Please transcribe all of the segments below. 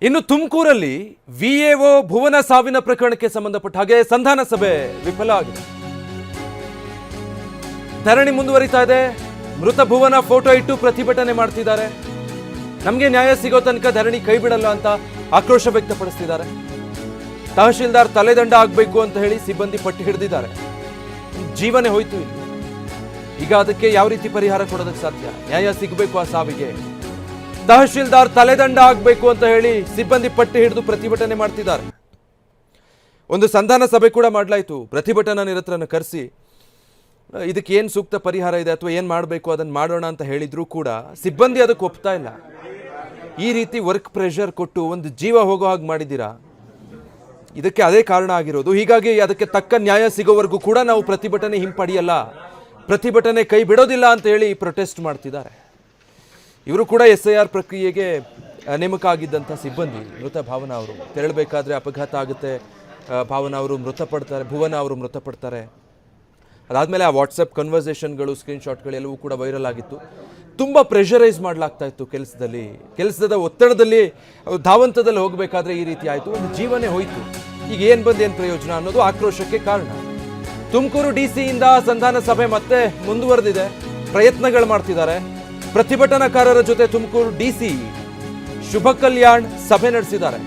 ಇನ್ನು ತುಮಕೂರಲ್ಲಿ ವಿಎಒ ಭುವನ ಸಾವಿನ ಪ್ರಕರಣಕ್ಕೆ ಸಂಬಂಧಪಟ್ಟ ಹಾಗೆ ಸಂಧಾನ ಸಭೆ ವಿಫಲ ಆಗಿದೆ. ಧರಣಿ ಮುಂದುವರಿತಾ ಇದೆ. ಮೃತ ಭುವನ ಫೋಟೋ ಇಟ್ಟು ಪ್ರತಿಭಟನೆ ಮಾಡ್ತಿದ್ದಾರೆ. ನಮಗೆ ನ್ಯಾಯ ಸಿಗೋ ತನಕ ಧರಣಿ ಕೈ ಬಿಡಲ್ಲ ಅಂತ ಆಕ್ರೋಶ ವ್ಯಕ್ತಪಡಿಸ್ತಿದ್ದಾರೆ. ತಹಶೀಲ್ದಾರ್ ತಲೆದಂಡ ಆಗಬೇಕು ಅಂತ ಹೇಳಿ ಸಿಬ್ಬಂದಿ ಪಟ್ಟಿ ಹಿಡಿದಿದ್ದಾರೆ. ಜೀವನೇ ಹೋಯ್ತು ಇಲ್ಲಿ. ಈಗ ಅದಕ್ಕೆ ಯಾವ ರೀತಿ ಪರಿಹಾರ ಕೊಡೋದಕ್ಕೆ ಸಾಧ್ಯ? ನ್ಯಾಯ ಸಿಗಬೇಕು ಆ ಸಾವಿಗೆ. ತಹಶೀಲ್ದಾರ್ ತಲೆದಂಡ ಆಗಬೇಕು ಅಂತ ಹೇಳಿ ಸಿಬ್ಬಂದಿ ಪಟ್ಟಿ ಹಿಡಿದು ಪ್ರತಿಭಟನೆ ಮಾಡ್ತಿದ್ದಾರೆ. ಒಂದು ಸಂಧಾನ ಸಭೆ ಕೂಡ ಮಾಡಲಾಯಿತು. ಪ್ರತಿಭಟನಾ ನಿರತರನ್ನು ಕರೆಸಿ ಇದಕ್ಕೆ ಏನು ಸೂಕ್ತ ಪರಿಹಾರ ಇದೆ ಅಥವಾ ಏನು ಮಾಡಬೇಕು ಅದನ್ನು ಮಾಡೋಣ ಅಂತ ಹೇಳಿದ್ರು ಕೂಡ ಸಿಬ್ಬಂದಿ ಅದಕ್ಕೆ ಒಪ್ತಾ ಇಲ್ಲ. ಈ ರೀತಿ ವರ್ಕ್ ಪ್ರೆಷರ್ ಕೊಟ್ಟು ಒಂದು ಜೀವ ಹೋಗೋ ಹಾಗೆ ಮಾಡಿದ್ದೀರಾ. ಇದಕ್ಕೆ ಅದೇ ಕಾರಣ ಆಗಿರೋದು. ಹೀಗಾಗಿ ಅದಕ್ಕೆ ತಕ್ಕ ನ್ಯಾಯ ಸಿಗೋವರೆಗೂ ಕೂಡ ನಾವು ಪ್ರತಿಭಟನೆ ಹಿಂಪಡೆಯಲ್ಲ, ಪ್ರತಿಭಟನೆ ಕೈ ಬಿಡೋದಿಲ್ಲ ಅಂತ ಹೇಳಿ ಪ್ರೊಟೆಸ್ಟ್ ಮಾಡ್ತಿದ್ದಾರೆ. ಇವರು ಕೂಡ SIR ಪ್ರಕ್ರಿಯೆಗೆ ನೇಮಕ ಆಗಿದ್ದಂಥ ಸಿಬ್ಬಂದಿ. ಮೃತ ಭಾವನಾ ಅವರು ತೆರಳಬೇಕಾದ್ರೆ ಅಪಘಾತ ಆಗುತ್ತೆ, ಭಾವನಾ ಅವರು ಮೃತಪಡ್ತಾರೆ, ಭುವನ ಅವರು ಮೃತಪಡ್ತಾರೆ. ಅದಾದಮೇಲೆ ಆ ವಾಟ್ಸಪ್ ಕನ್ವರ್ಸೇಷನ್ಗಳು, ಸ್ಕ್ರೀನ್ಶಾಟ್ಗಳೆಲ್ಲವೂ ಕೂಡ ವೈರಲ್ ಆಗಿತ್ತು. ತುಂಬ ಪ್ರೆಷರೈಸ್ ಮಾಡಲಾಗ್ತಾ ಇತ್ತು ಕೆಲಸದ ಒತ್ತಡದಲ್ಲಿ, ಧಾವಂತದಲ್ಲಿ ಹೋಗಬೇಕಾದ್ರೆ ಈ ರೀತಿ ಆಯಿತು. ಒಂದು ಜೀವನೇ ಹೋಯಿತು. ಈಗ ಏನು ಬಂದು ಏನು ಪ್ರಯೋಜನ ಅನ್ನೋದು ಆಕ್ರೋಶಕ್ಕೆ ಕಾರಣ. ತುಮಕೂರು DCಯಿಂದ ಸಂಧಾನ ಸಭೆ ಮತ್ತೆ ಮುಂದುವರೆದಿದೆ. ಪ್ರಯತ್ನಗಳು ಮಾಡ್ತಿದ್ದಾರೆ. ಪ್ರತಿಭಟನಾಕಾರರ ಜೊತೆ ತುಮಕೂರು DC ಶುಭ ಕಲ್ಯಾಣ್ ಸಭೆ ನಡೆಸಿದ್ದಾರೆ.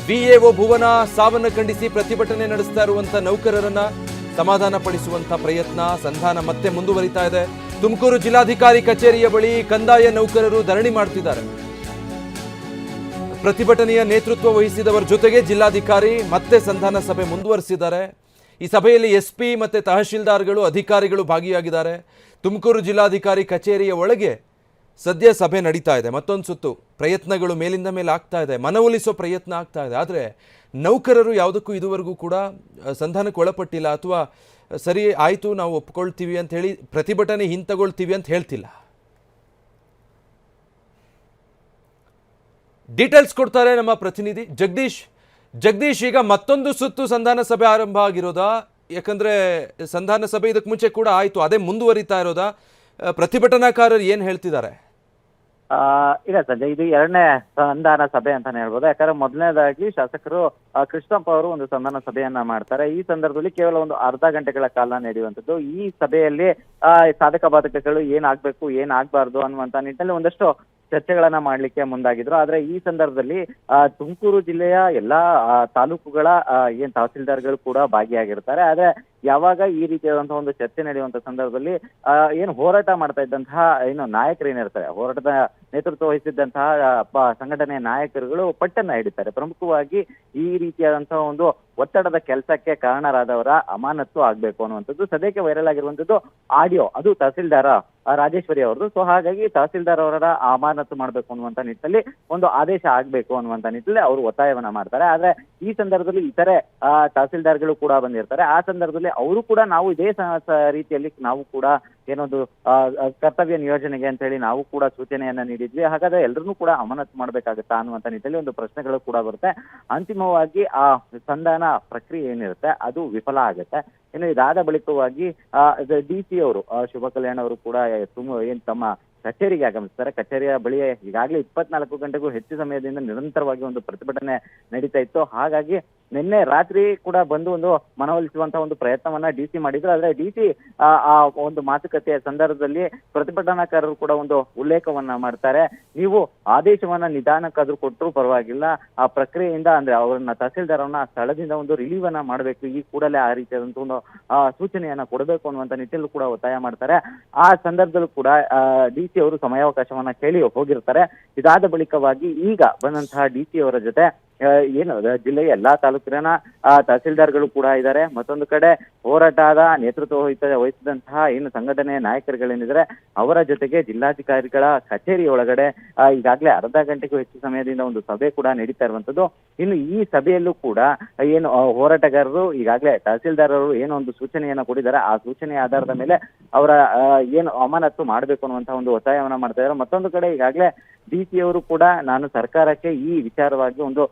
ವಿಎಒ ಭುವನ ಸಾವನ್ನು ಖಂಡಿಸಿ ಪ್ರತಿಭಟನೆ ನಡೆಸ್ತಾ ಇರುವಂತ ನೌಕರರನ್ನ ಸಮಾಧಾನ ಪಡಿಸುವಂತ ಪ್ರಯತ್ನ, ಸಂಧಾನ ಮತ್ತೆ ಮುಂದುವರಿತಾ ಇದೆ. ತುಮಕೂರು ಜಿಲ್ಲಾಧಿಕಾರಿ ಕಚೇರಿಯ ಬಳಿ ಕಂದಾಯ ನೌಕರರು ಧರಣಿ ಮಾಡ್ತಿದ್ದಾರೆ. ಪ್ರತಿಭಟನೆಯ ನೇತೃತ್ವ ವಹಿಸಿದವರ ಜೊತೆಗೆ ಜಿಲ್ಲಾಧಿಕಾರಿ ಮತ್ತೆ ಸಂಧಾನ ಸಭೆ ಮುಂದುವರಿಸಿದ್ದಾರೆ. ಈ ಸಭೆಯಲ್ಲಿ SP ಮತ್ತೆ ತಹಶೀಲ್ದಾರ್ಗಳು, ಅಧಿಕಾರಿಗಳು ಭಾಗಿಯಾಗಿದ್ದಾರೆ. ತುಮಕೂರು ಜಿಲ್ಲಾಧಿಕಾರಿ ಕಚೇರಿಯ ಒಳಗೆ ಸದ್ಯ ಸಭೆ ನಡೀತಾ ಇದೆ. ಮತ್ತೊಂದು ಸುತ್ತು ಪ್ರಯತ್ನಗಳು ಮೇಲಿಂದ ಮೇಲೆ ಆಗ್ತಾ ಇದೆ, ಮನವೊಲಿಸೋ ಪ್ರಯತ್ನ ಆಗ್ತಾ ಇದೆ. ಆದರೆ ನೌಕರರು ಯಾವುದಕ್ಕೂ ಇದುವರೆಗೂ ಕೂಡ ಸಂಧಾನಕ್ಕೆ ಒಳಪಟ್ಟಿಲ್ಲ ಅಥವಾ ಸರಿ ಆಯಿತು ನಾವು ಒಪ್ಕೊಳ್ತೀವಿ ಅಂತ ಹೇಳಿ ಪ್ರತಿಭಟನೆ ಹಿಂತಗೊಳ್ತೀವಿ ಅಂತ ಹೇಳ್ತಿಲ್ಲ. ಡೀಟೇಲ್ಸ್ ಕೊಡ್ತಾರೆ ನಮ್ಮ ಪ್ರತಿನಿಧಿ ಜಗದೀಶ್. ಈಗ ಮತ್ತೊಂದು ಸುತ್ತು ಸಂಧಾನ ಸಭೆ ಆರಂಭ ಆಗಿರೋದಾ? ಯಾಕಂದ್ರೆ ಸಂಧಾನ ಸಭೆ ಇದಕ್ಕೆ ಮುಂಚೆ ಕೂಡ ಆಯಿತು, ಅದೇ ಮುಂದುವರಿತಾ ಇರೋದಾ? ಪ್ರತಿಭಟನಾಕಾರರು ಏನು ಹೇಳ್ತಿದ್ದಾರೆ? ಇಲ್ಲ ಸಂಜಯ್, ಇದು ಎರಡನೇ ಸಂಧಾನ ಸಭೆ ಅಂತಾನೆ ಹೇಳ್ಬೋದು. ಯಾಕಂದ್ರೆ ಮೊದಲನೇದಾಗಿ ಶಾಸಕರು ಕೃಷ್ಣಪ್ಪ ಅವರು ಒಂದು ಸಂಧಾನ ಸಭೆಯನ್ನ ಮಾಡ್ತಾರೆ. ಈ ಸಂದರ್ಭದಲ್ಲಿ ಕೇವಲ ಒಂದು ಅರ್ಧ ಗಂಟೆಗಳ ಕಾಲ ನಡೆಯುವಂಥದ್ದು. ಈ ಸಭೆಯಲ್ಲಿ ಸಾಧಕ ಬಾಧಕಗಳು ಏನಾಗ್ಬೇಕು, ಏನಾಗಬಾರ್ದು ಅನ್ನುವಂತ ನಿಟ್ಟಿನಲ್ಲಿ ಒಂದಷ್ಟು ಚರ್ಚೆಗಳನ್ನ ಮಾಡ್ಲಿಕ್ಕೆ ಮುಂದಾಗಿದ್ರು. ಆದ್ರೆ ಈ ಸಂದರ್ಭದಲ್ಲಿ ತುಮಕೂರು ಜಿಲ್ಲೆಯ ಎಲ್ಲಾ ತಾಲೂಕುಗಳ ಏನ್ ತಹಸೀಲ್ದಾರ್ಗಳು ಕೂಡ ಭಾಗಿಯಾಗಿರ್ತಾರೆ. ಆದ್ರೆ ಯಾವಾಗ ಈ ರೀತಿಯಾದಂತಹ ಒಂದು ಚರ್ಚೆ ನಡೆಯುವಂತ ಸಂದರ್ಭದಲ್ಲಿ ಏನು ಹೋರಾಟ ಮಾಡ್ತಾ ಇದ್ದಂತಹ ಏನು ನಾಯಕರು ಏನಿರ್ತಾರೆ, ಹೋರಾಟದ ನೇತೃತ್ವ ವಹಿಸಿದ್ದಂತಹ ಸಂಘಟನೆಯ ನಾಯಕರುಗಳು ಪಟ್ಟನ್ನ ಹಿಡಿತಾರೆ. ಪ್ರಮುಖವಾಗಿ ಈ ರೀತಿಯಾದಂತಹ ಒಂದು ಒತ್ತಡದ ಕೆಲಸಕ್ಕೆ ಕಾರಣರಾದವರ ಅಮಾನತ್ತು ಆಗ್ಬೇಕು ಅನ್ನುವಂಥದ್ದು ಸದ್ಯಕ್ಕೆ ವೈರಲ್ ಆಗಿರುವಂತದ್ದು ಆಡಿಯೋ. ಅದು ತಹಸೀಲ್ದಾರ ರಾಜೇಶ್ವರಿ ಅವರದು. ಸೊ ಹಾಗಾಗಿ ತಹಸೀಲ್ದಾರ್ ಅವರ ಅಮಾನತು ಮಾಡ್ಬೇಕು ಅನ್ನುವಂತ ನಿಟ್ಟಿನಲ್ಲಿ ಒಂದು ಆದೇಶ ಆಗ್ಬೇಕು ಅನ್ನುವಂತ ನಿಟ್ಟಿನಲ್ಲಿ ಅವರು ಒತ್ತಾಯವನ್ನ ಮಾಡ್ತಾರೆ. ಆದ್ರೆ ಈ ಸಂದರ್ಭದಲ್ಲಿ ಇತರೆ ತಹಸೀಲ್ದಾರ್ಗಳು ಕೂಡ ಬಂದಿರ್ತಾರೆ. ಆ ಸಂದರ್ಭದಲ್ಲಿ ಅವರು ಕೂಡ ನಾವು ಇದೇ ರೀತಿಯಲ್ಲಿ ನಾವು ಕೂಡ ಏನೊಂದು ಕರ್ತವ್ಯ ನಿಯೋಜನೆಗೆ ಅಂತ ಹೇಳಿ ನಾವು ಕೂಡ ಸೂಚನೆಯನ್ನ ನೀಡಿದ್ವಿ. ಹಾಗಾದ್ರೆ ಎಲ್ಲರನ್ನೂ ಕೂಡ ಅಮಾನತು ಮಾಡ್ಬೇಕಾಗತ್ತಾ ಅನ್ನುವಂತ ನಿಟ್ಟಿನಲ್ಲಿ ಒಂದು ಪ್ರಶ್ನೆಗಳು ಕೂಡ ಬರುತ್ತೆ. ಅಂತಿಮವಾಗಿ ಆ ಸಂಧಾನ ಪ್ರಕ್ರಿಯೆ ಏನಿರುತ್ತೆ ಅದು ವಿಫಲ ಆಗುತ್ತೆ. ಇನ್ನು ಇದಾದ ಬಳಿಕವಾಗಿ DC ಅವರು ಶುಭ ಕಲ್ಯಾಣ್ ಅವರು ಕೂಡ ಏನ್ ತಮ್ಮ ಕಚೇರಿಗೆ ಆಗಮಿಸ್ತಾರೆ. ಕಚೇರಿಯ ಬಳಿ ಈಗಾಗಲೇ 24 ಗಂಟೆಗೂ ಹೆಚ್ಚು ಸಮಯದಿಂದ ನಿರಂತರವಾಗಿ ಒಂದು ಪ್ರತಿಭಟನೆ ನಡೀತಾ ಇತ್ತು. ಹಾಗಾಗಿ ನಿನ್ನೆ ರಾತ್ರಿ ಕೂಡ ಬಂದು ಒಂದು ಮನವೊಲಿಸುವಂತಹ ಒಂದು ಪ್ರಯತ್ನವನ್ನ DC ಮಾಡಿದ್ರು. ಆದ್ರೆ DC ಆ ಒಂದು ಮಾತುಕತೆಯ ಸಂದರ್ಭದಲ್ಲಿ ಪ್ರತಿಭಟನಾಕಾರರು ಕೂಡ ಒಂದು ಉಲ್ಲೇಖವನ್ನ ಮಾಡ್ತಾರೆ. ನೀವು ಆದೇಶವನ್ನ ನಿಧಾನಕ್ಕಾದ್ರೂ ಕೊಟ್ಟರು ಪರವಾಗಿಲ್ಲ, ಆ ಪ್ರಕ್ರಿಯೆಯಿಂದ ಅಂದ್ರೆ ಅವರನ್ನ ತಹಸೀಲ್ದಾರನ್ನ ಸ್ಥಳದಿಂದ ಒಂದು ರಿಲೀವ್ ಅನ್ನ ಮಾಡಬೇಕು, ಈ ಕೂಡಲೇ ಆ ರೀತಿಯಾದಂತಹ ಒಂದು ಸೂಚನೆಯನ್ನ ಕೊಡಬೇಕು ಅನ್ನುವಂತ ನಿಟ್ಟಿನಲ್ಲೂ ಕೂಡ ಒತ್ತಾಯ ಮಾಡ್ತಾರೆ. ಆ ಸಂದರ್ಭದಲ್ಲೂ ಕೂಡ DC ಅವರು ಸಮಯಾವಕಾಶವನ್ನ ಕೇಳಿ ಹೋಗಿರ್ತಾರೆ. ಇದಾದ ಬಳಿಕವಾಗಿ ಈಗ ಬಂದಂತಹ DC ಅವರ ಜೊತೆ ಏನು ಜಿಲ್ಲೆಯ ಎಲ್ಲಾ ತಾಲೂಕಿನ ತಹಸೀಲ್ದಾರ್ಗಳು ಕೂಡ ಇದ್ದಾರೆ. ಮತ್ತೊಂದು ಕಡೆ ಹೋರಾಟದ ನೇತೃತ್ವ ವಹಿಸಿದಂತಹ ಏನು ಸಂಘಟನೆಯ ನಾಯಕರುಗಳೇನಿದ್ದಾರೆ ಅವರ ಜೊತೆಗೆ ಜಿಲ್ಲಾಧಿಕಾರಿಗಳ ಕಚೇರಿ ಒಳಗಡೆ ಈಗಾಗಲೇ ಅರ್ಧ ಗಂಟೆಗೂ ಹೆಚ್ಚು ಸಮಯದಿಂದ ಒಂದು ಸಭೆ ಕೂಡ ನಡೀತಾ ಇರುವಂತದ್ದು. ಇನ್ನು ಈ ಸಭೆಯಲ್ಲೂ ಕೂಡ ಏನು ಹೋರಾಟಗಾರರು ಈಗಾಗಲೇ ತಹಸೀಲ್ದಾರರು ಏನೋ ಒಂದು ಸೂಚನೆಯನ್ನ ಕೊಟ್ಟಿದ್ದಾರೆ. ಆ ಸೂಚನೆಯ ಆಧಾರದ ಮೇಲೆ ಅವರ ಏನು ಅಮಾನತು ಮಾಡಬೇಕು ಅನ್ನುವಂತಹ ಒಂದು ಒತ್ತಾಯವನ್ನ ಮಾಡ್ತಾ ಇದ್ದಾರೆ. ಮತ್ತೊಂದು ಕಡೆ ಈಗಾಗಲೇ DC ಅವರು ಕೂಡ ನಾನು ಸರ್ಕಾರಕ್ಕೆ ಈ ವಿಚಾರವಾಗಿ ಒಂದು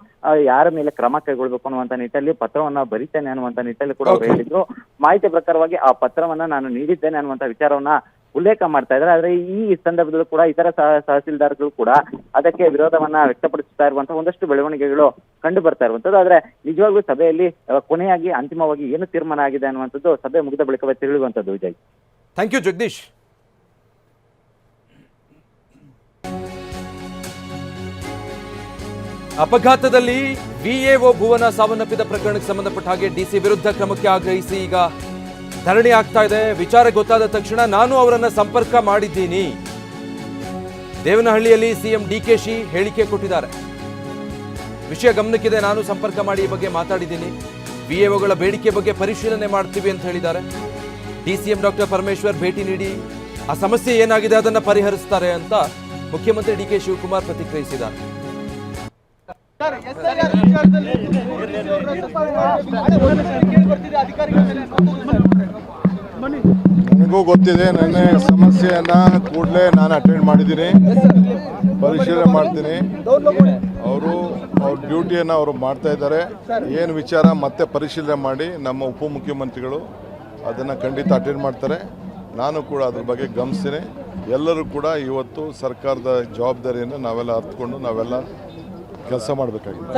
ಯಾರ ಮೇಲೆ ಕ್ರಮ ಕೈಗೊಳ್ಬೇಕು ಅನ್ನುವಂತ ನಿಟ್ಟಲ್ಲಿ ಪತ್ರವನ್ನ ಬರೀತೇನೆ ಅನ್ನುವಂತ ನಿಟ್ಟಲ್ಲಿ ಕೂಡ ಅವರು ಹೇಳಿದ್ರು. ಮಾಹಿತಿ ಪ್ರಕಾರವಾಗಿ ಆ ಪತ್ರವನ್ನ ನಾನು ನೀಡಿದ್ದೇನೆ ಅನ್ನುವಂತ ವಿಚಾರವನ್ನ ಉಲ್ಲೇಖ ಮಾಡ್ತಾ ಇದ್ದಾರೆ. ಆದ್ರೆ ಈ ಸಂದರ್ಭದಲ್ಲೂ ಕೂಡ ಇತರ ತಹಸೀಲ್ದಾರ್ಗಳು ಕೂಡ ಅದಕ್ಕೆ ವಿರೋಧವನ್ನ ವ್ಯಕ್ತಪಡಿಸ್ತಾ ಇರುವಂತಹ ಒಂದಷ್ಟು ಬೆಳವಣಿಗೆಗಳು ಕಂಡು ಬರ್ತಾ ಇರುವಂತದ್ದು. ಆದ್ರೆ ನಿಜವಾಗ್ಲೂ ಸಭೆಯಲ್ಲಿ ಕೊನೆಯಾಗಿ ಅಂತಿಮವಾಗಿ ಏನು ತೀರ್ಮಾನ ಆಗಿದೆ ಅನ್ನುವಂಥದ್ದು ಸಭೆ ಮುಗಿದ ಬಳಿಕವೇ ತಿಳಿಯುವಂತದ್ದು. Vijay, thank you Jagadish. ಅಪಘಾತದಲ್ಲಿ ವಿಎಒ ಭುವನ ಸಾವನ್ನಪ್ಪಿದ ಪ್ರಕರಣಕ್ಕೆ ಸಂಬಂಧಪಟ್ಟ ಹಾಗೆ ಡಿಸಿ ವಿರುದ್ಧ ಕ್ರಮಕ್ಕೆ ಆಗ್ರಹಿಸಿ ಈಗ ಧರಣಿ ಆಗ್ತಾ ಇದೆ. ವಿಚಾರ ಗೊತ್ತಾದ ತಕ್ಷಣ ನಾನು ಅವರನ್ನ ಸಂಪರ್ಕ ಮಾಡಿದ್ದೀನಿ. ದೇವನಹಳ್ಳಿಯಲ್ಲಿ ಸಿಎಂ ಡಿಕೆಶಿ ಹೇಳಿಕೆ ಕೊಟ್ಟಿದ್ದಾರೆ. ವಿಷಯ ಗಮನಕ್ಕಿದೆ, ನಾನು ಸಂಪರ್ಕ ಮಾಡಿ ಈ ಬಗ್ಗೆ ಮಾತಾಡಿದ್ದೀನಿ. ವಿಎಒಗಳ ಬೇಡಿಕೆ ಬಗ್ಗೆ ಪರಿಶೀಲನೆ ಮಾಡ್ತೀವಿ ಅಂತ ಹೇಳಿದ್ದಾರೆ. ಡಿಸಿಎಂ ಡಾಕ್ಟರ್ ಪರಮೇಶ್ವರ್ ಭೇಟಿ ನೀಡಿ ಆ ಸಮಸ್ಯೆ ಏನಾಗಿದೆ ಅದನ್ನ ಪರಿಹರಿಸ್ತಾರೆ ಅಂತ ಮುಖ್ಯಮಂತ್ರಿ ಡಿಕೆ ಶಿವಕುಮಾರ್ ಪ್ರತಿಕ್ರಿಯಿಸಿದ್ದಾರೆ. ನನಗೂ ಗೊತ್ತಿದೆ, ನನ್ನ ಸಮಸ್ಯೆಯನ್ನ ಕೂಡಲೇ ನಾನು ಅಟೆಂಡ್ ಮಾಡಿದ್ದೀನಿ, ಪರಿಶೀಲನೆ ಮಾಡ್ತೀನಿ. ಅವರು ಅವ್ರ ಡ್ಯೂಟಿಯನ್ನು ಅವರು ಮಾಡ್ತಾ ಇದ್ದಾರೆ. ಏನು ವಿಚಾರ ಮತ್ತೆ ಪರಿಶೀಲನೆ ಮಾಡಿ ನಮ್ಮ ಉಪಮುಖ್ಯಮಂತ್ರಿಗಳು ಅದನ್ನು ಖಂಡಿತ ಅಟೆಂಡ್ ಮಾಡ್ತಾರೆ. ನಾನು ಕೂಡ ಅದ್ರ ಬಗ್ಗೆ ಗಮನಿಸ್ತೀನಿ. ಎಲ್ಲರೂ ಕೂಡ ಇವತ್ತು ಸರ್ಕಾರದ ಜವಾಬ್ದಾರಿಯನ್ನು ನಾವೆಲ್ಲ ಅರ್ಥಕೊಂಡು ನಾವೆಲ್ಲ ಕೆಲಸ ಮಾಡಬೇಕಾಗಿದೆ.